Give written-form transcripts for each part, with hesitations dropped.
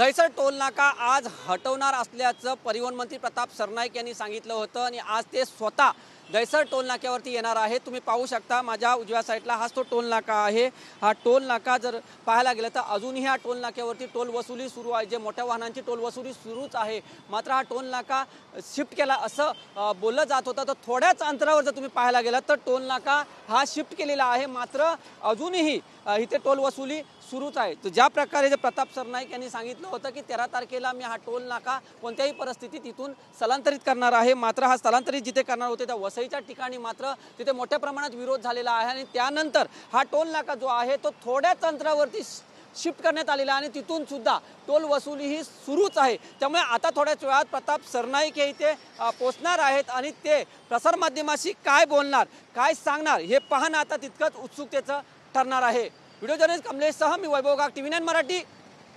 Dahisar toll नाका आज हटवणार असल्याचं परिवहन मंत्री प्रताप सरनाईक यांनी सांगितलं होतं आणि आज ते स्वतः दहिसर टोल नाक्यावरती येणार आहे। तुम्ही पाहू शकता माझ्या उजव्या साईडला हाच तो टोल नाका आहे। हा टोल नाका जर पाहायला गेलं तर अजूनही हा टोल नाक्यावरती टोल वसुली सुरू आहे। जे मोठ्या वाहनांची टोल वसुली सुरूच आहे। मात्र हा टोल नाका शिफ्ट केला असं बोललं जात होतं। तर थोड्याच अंतरावर जर तुम्ही पाहायला गेलात तर टोल नाका हा शिफ्ट केलेला आहे। मात्र अजूनही इथे टोल वसुली सुरूच आहे। तर ज्या प्रकारे जे प्रताप सरनाईक यांनी सांगितलं होतं की 13 तारखेला मी हा टोल नाका कोणत्याही परिस्थितीत इथून स्थलांतरित करणार आहे। मात्र हा स्थलांतरित जिथे करणार होते त्या वसईच्या ठिकाणी मात्र तिथे मोठ्या प्रमाणात विरोध झालेला आहे आणि त्यानंतर हा टोल नाका जो आहे तो थोड्याच अंतरावरती शिफ्ट करण्यात आलेला आणि तिथून सुद्धा टोल वसुली ही सुरूच आहे। त्यामुळे आता थोड्याच वेळात प्रताप सरनाईक हे इथे पोहोचणार आहेत आणि ते प्रसारमाध्यमाशी काय बोलणार काय सांगणार हे पाहणं आता तितकंच उत्सुकतेचं ठरणार आहे। व्हिडिओ जर्नलिस्ट कमलेश सह मी वैभव गाग, TV9 मराठी,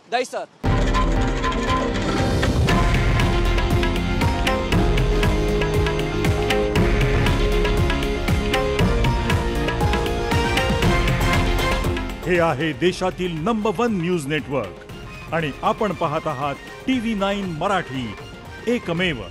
दहिसर। हे आहे देशातील नंबर 1 न्यूज नेटवर्क आणि आपण पाहत आहात TV9 मराठी, एकमेव।